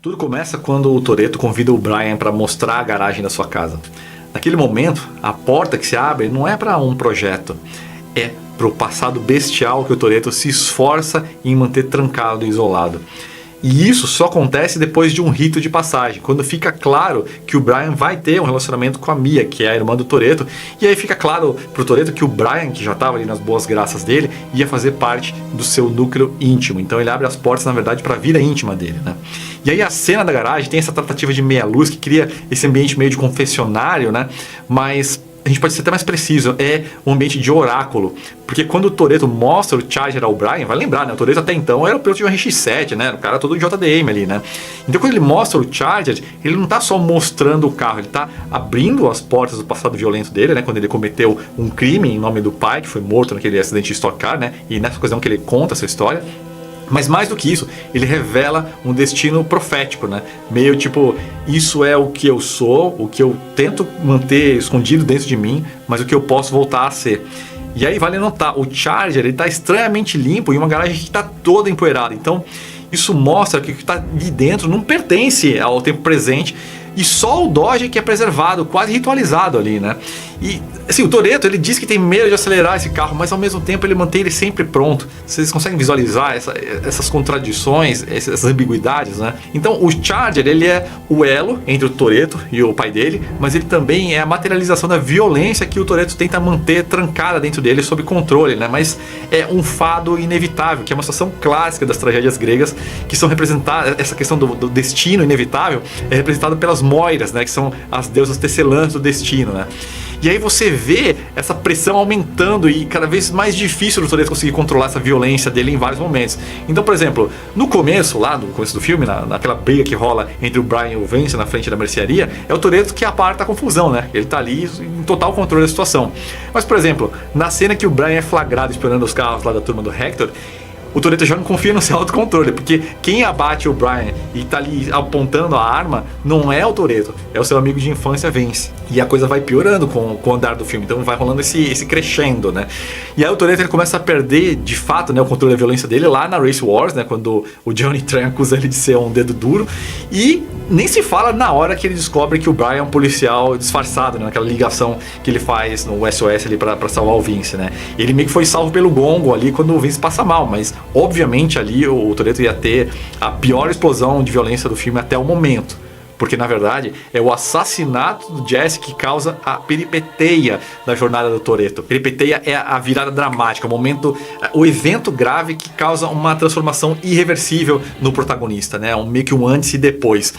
Tudo começa quando o Toretto convida o Brian para mostrar a garagem da sua casa. Naquele momento, a porta que se abre não é para um projeto, é para o passado bestial que o Toretto se esforça em manter trancado e isolado. E isso só acontece depois de um rito de passagem, quando fica claro que o Brian vai ter um relacionamento com a Mia, que é a irmã do Toretto, e aí fica claro pro Toretto que o Brian, que já estava ali nas boas graças dele, ia fazer parte do seu núcleo íntimo. Então ele abre as portas, na verdade, para a vida íntima dele, né? E aí a cena da garagem tem essa tratativa de meia-luz que cria esse ambiente meio de confessionário, né? Mas a gente pode ser até mais preciso, é um ambiente de oráculo. Porque quando o Toretto mostra o Charger ao Brian, vai lembrar, né? O Toretto até então era o piloto de um RX-7, né? O cara todo JDM ali, né? Então quando ele mostra o Charger, ele não tá só mostrando o carro, ele tá abrindo as portas do passado violento dele, né? Quando ele cometeu um crime em nome do pai, que foi morto naquele acidente de Stock Car, né? E nessa ocasião que ele conta essa história. Mas mais do que isso, ele revela um destino profético, né? Meio tipo, isso é o que eu sou, o que eu tento manter escondido dentro de mim, mas o que eu posso voltar a ser. E aí vale notar, o Charger está estranhamente limpo em uma garagem que está toda empoeirada. Então isso mostra que o que está ali dentro não pertence ao tempo presente. E só o Dodge que é preservado, quase ritualizado ali, né? E assim, o Toretto, ele diz que tem medo de acelerar esse carro, mas ao mesmo tempo ele mantém ele sempre pronto. Vocês conseguem visualizar essas contradições, essas ambiguidades, né? Então o Charger, ele é o elo entre o Toretto e o pai dele, mas ele também é a materialização da violência que o Toretto tenta manter trancada dentro dele, sob controle, né? Mas é um fado inevitável, que é uma situação clássica das tragédias gregas, que são representadas, essa questão do destino inevitável é representada pelas Moiras, né, que são as deusas tecelãs do destino, né? E aí você vê essa pressão aumentando e cada vez mais difícil do Toretto conseguir controlar essa violência dele em vários momentos. Então, por exemplo, no começo do filme, naquela briga que rola entre o Brian e o Vince na frente da mercearia, é o Toretto que aparta a confusão, né? Ele tá ali em total controle da situação. Mas, por exemplo, na cena que o Brian é flagrado esperando os carros lá da turma do Hector, o Toretto já não confia no seu autocontrole, porque quem abate o Brian e tá ali apontando a arma não é o Toretto, é o seu amigo de infância Vince. E a coisa vai piorando com o andar do filme, então vai rolando esse crescendo, né? E aí o Toretto ele começa a perder, de fato, né, o controle da violência dele lá na Race Wars, né, quando o Johnny Tran acusa ele de ser um dedo duro. E nem se fala na hora que ele descobre que o Brian é um policial disfarçado, né, naquela ligação que ele faz no SOS ali pra salvar o Vince, né? Ele meio que foi salvo pelo gongo ali quando o Vince passa mal, mas obviamente ali o Toretto ia ter a pior explosão de violência do filme até o momento. Porque na verdade é o assassinato do Jesse que causa a peripeteia da jornada do Toretto. Peripeteia é a virada dramática, o evento grave que causa uma transformação irreversível no protagonista, né? Meio que um antes e depois.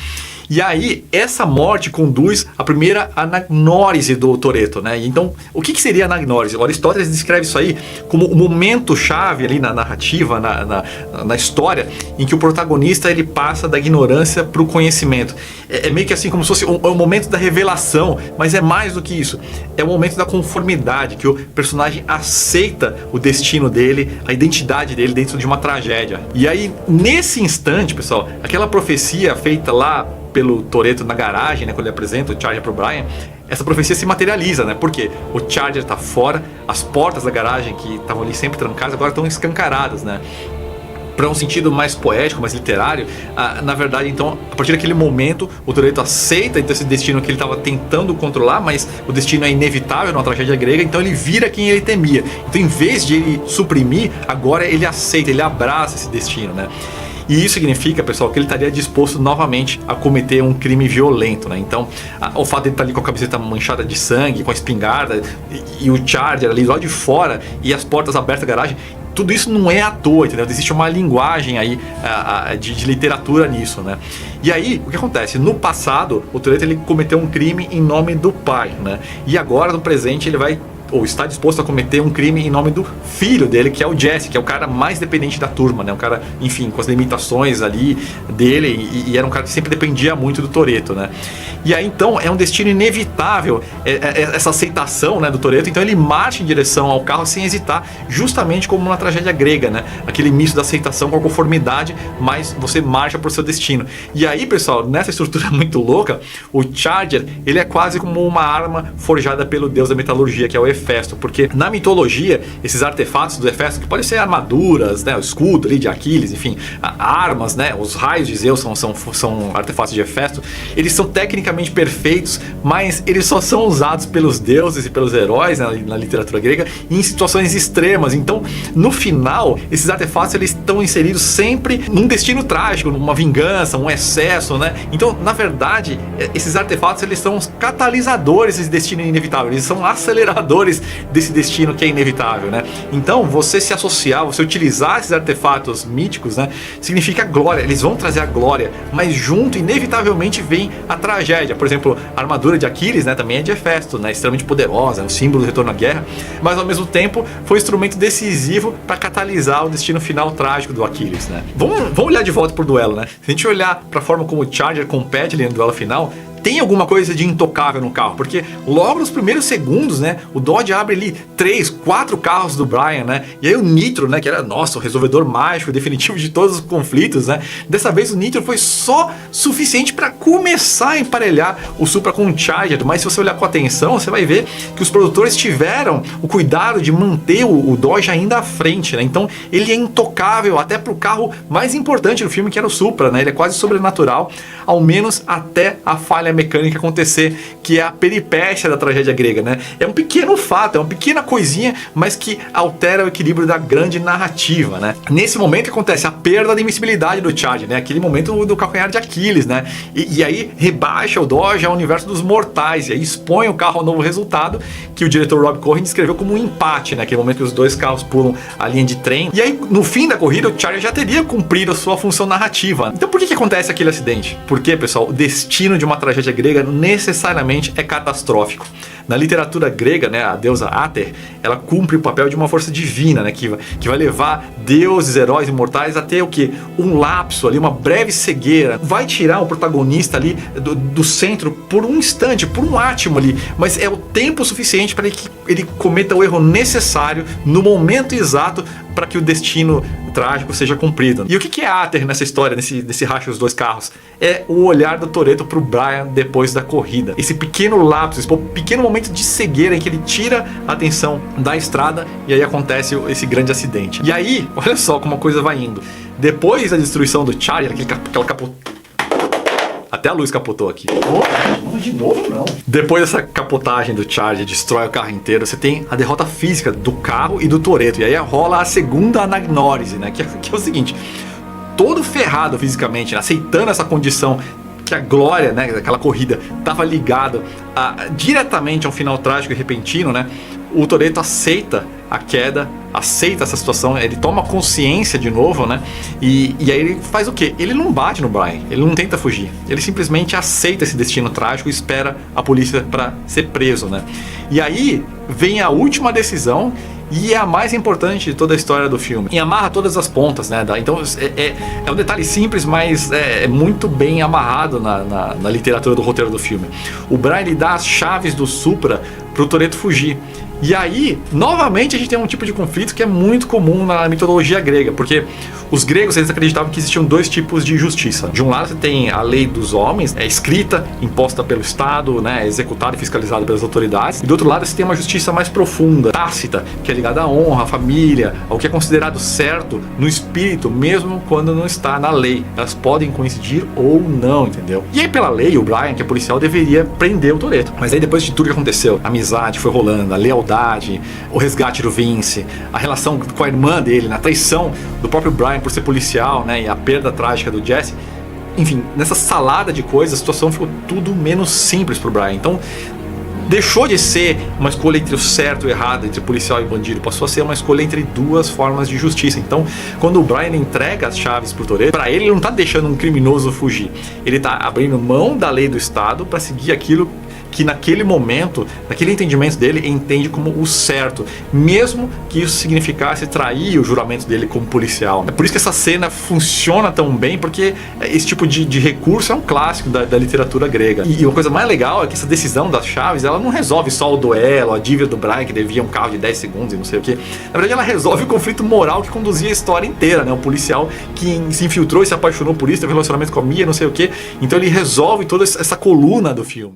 E aí, essa morte conduz à primeira anagnórise do Toretto, né? Então, o que seria a anagnórise? O Aristóteles descreve isso aí como o momento-chave ali na narrativa, na história, em que o protagonista ele passa da ignorância para o conhecimento. É meio que assim, como se fosse o momento da revelação, mas é mais do que isso. É o momento da conformidade, que o personagem aceita o destino dele, a identidade dele dentro de uma tragédia. E aí, nesse instante, pessoal, aquela profecia feita lá pelo Toretto na garagem, né, quando ele apresenta o Charger pro Brian, essa profecia se materializa, né? Porque o Charger tá fora, as portas da garagem que estavam ali sempre trancadas agora estão escancaradas, né? Para um sentido mais poético, mais literário, na verdade, então, a partir daquele momento, o Toretto aceita então, esse destino que ele estava tentando controlar, mas o destino é inevitável numa tragédia grega, então ele vira quem ele temia. Então, em vez de ele suprimir, agora ele aceita, ele abraça esse destino, né? E isso significa, pessoal, que ele estaria disposto novamente a cometer um crime violento, né? Então, o fato de ele estar ali com a camiseta manchada de sangue, com a espingarda e o Charger ali lá de fora e as portas abertas da garagem, tudo isso não é à toa, entendeu? Existe uma linguagem aí de literatura nisso, né? E aí, o que acontece? No passado, o Toretto ele cometeu um crime em nome do pai, né? E agora, no presente, ele vai ou está disposto a cometer um crime em nome do filho dele, que é o Jesse, que é o cara mais dependente da turma, né? Um cara, enfim, com as limitações ali dele, e era um cara que sempre dependia muito do Toretto, né? E aí então é um destino inevitável, essa aceitação, né, do Toretto. Então ele marcha em direção ao carro sem hesitar, justamente como na tragédia grega, né? Aquele misto da aceitação com a conformidade, mas você marcha pro seu destino. E aí, pessoal, nessa estrutura muito louca, o Charger, ele é quase como uma arma forjada pelo deus da metalurgia, que é o Hefesto, porque na mitologia, esses artefatos do Hefesto, que podem ser armaduras, né, o escudo ali de Aquiles, enfim, armas, né, os raios de Zeus são artefatos de Hefesto, eles são tecnicamente perfeitos, mas eles só são usados pelos deuses e pelos heróis, né, na literatura grega, em situações extremas. Então, no final, esses artefatos eles estão inseridos sempre num destino trágico, numa vingança, um excesso, né? Então, na verdade, esses artefatos eles são os catalisadores desse destino inevitável, eles são aceleradores desse destino que é inevitável, né? Então, você se associar, você utilizar esses artefatos míticos, né, significa glória, eles vão trazer a glória, mas junto, inevitavelmente, vem a tragédia. Por exemplo, a armadura de Aquiles, né, também é de Hefesto, né, extremamente poderosa, é um símbolo do retorno à guerra, mas ao mesmo tempo foi um instrumento decisivo para catalisar o destino final trágico do Aquiles, né? Vamos olhar de volta pro duelo, né? Se a gente olhar para a forma como o Charger compete ali no duelo final, tem alguma coisa de intocável no carro, porque logo nos primeiros segundos, né, o Dodge abre ali 3, 4 carros do Brian, né, e aí o Nitro, né, que era, nossa, o resolvedor mágico, definitivo de todos os conflitos, né, dessa vez o Nitro foi só suficiente para começar a emparelhar o Supra com o Charger, mas se você olhar com atenção, você vai ver que os produtores tiveram o cuidado de manter o Dodge ainda à frente, né, então ele é intocável até pro carro mais importante do filme, que era o Supra, né, ele é quase sobrenatural, ao menos até a falha mecânica acontecer, que é a peripécia da tragédia grega, né? É um pequeno fato, é uma pequena coisinha, mas que altera o equilíbrio da grande narrativa, né? Nesse momento acontece a perda da invencibilidade do Charger, né? Aquele momento do calcanhar de Aquiles, né? E aí rebaixa o Dodge ao universo dos mortais, e aí expõe o carro ao novo resultado, que o diretor Rob Cohen descreveu como um empate, né? Aquele momento que os dois carros pulam a linha de trem. E aí, no fim da corrida, o Charger já teria cumprido a sua função narrativa. Então por que acontece aquele acidente? Porque, pessoal, o destino de uma tragédia grega necessariamente é catastrófico. Na literatura grega, né, a deusa Ater, ela cumpre o papel de uma força divina, né, que vai levar deuses, heróis imortais a ter o quê? Um lapso ali, uma breve cegueira. Vai tirar o protagonista ali do centro por um instante, por um átimo ali, mas é o tempo suficiente para que ele cometa o erro necessário no momento exato para que o destino trágico seja cumprido. E o que é Ater nessa história, nesse racha dos dois carros? É o olhar do Toretto pro Brian depois da corrida. Esse pequeno lapso, esse pequeno momento de cegueira em que ele tira a atenção da estrada e aí acontece esse grande acidente. E aí, olha só como a coisa vai indo. Depois da destruição do Charger, aquela até a luz capotou aqui. Oh, de novo não. Depois dessa capotagem do Charger, destrói o carro inteiro, você tem a derrota física do carro e do Toretto. E aí rola a segunda anagnórise, né? Que é o seguinte, todo ferrado fisicamente, né, aceitando essa condição que a glória, né, daquela corrida estava ligada diretamente a um final trágico e repentino, né? O Toretto aceita a queda, aceita essa situação, ele toma consciência de novo, né? E aí ele faz o quê? Ele não bate no Brian, ele não tenta fugir, ele simplesmente aceita esse destino trágico e espera a polícia para ser preso, né? E aí vem a última decisão e é a mais importante de toda a história do filme. E amarra todas as pontas, né? Então é um detalhe simples, mas é muito bem amarrado na literatura do roteiro do filme. O Brian ele dá as chaves do Supra pro Toretto fugir. E aí, novamente, a gente tem um tipo de conflito que é muito comum na mitologia grega, porque os gregos eles acreditavam que existiam dois tipos de justiça. De um lado você tem a lei dos homens, escrita, imposta pelo Estado, né, executada e fiscalizada pelas autoridades. E do outro lado você tem uma justiça mais profunda, tácita, que é ligada à honra, à família, ao que é considerado certo no espírito, mesmo quando não está na lei. Elas podem coincidir ou não, entendeu? E aí pela lei, o Brian, que é policial, deveria prender o Toretto. Mas aí depois de tudo que aconteceu, a amizade foi rolando, a lealdade, o resgate do Vince, a relação com a irmã dele, na traição do próprio Brian por ser policial, né, e a perda trágica do Jesse. Enfim, nessa salada de coisas, a situação ficou tudo menos simples pro Brian. Então, deixou de ser uma escolha entre o certo e o errado, entre policial e bandido, passou a ser uma escolha entre duas formas de justiça. Então, quando o Brian entrega as chaves pro Toretto, para ele não tá deixando um criminoso fugir, ele tá abrindo mão da lei do Estado para seguir aquilo que naquele momento, naquele entendimento dele, entende como o certo, mesmo que isso significasse trair o juramento dele como policial. É por isso que essa cena funciona tão bem, porque esse tipo de recurso é um clássico da literatura grega. E uma coisa mais legal é que essa decisão das chaves, ela não resolve só o duelo, a dívida do Brian, que devia um carro de 10 segundos e não sei o que. Na verdade, ela resolve o conflito moral que conduzia a história inteira, né? O policial que se infiltrou e se apaixonou por isso, teve um relacionamento com a Mia, não sei o que. Então ele resolve toda essa coluna do filme.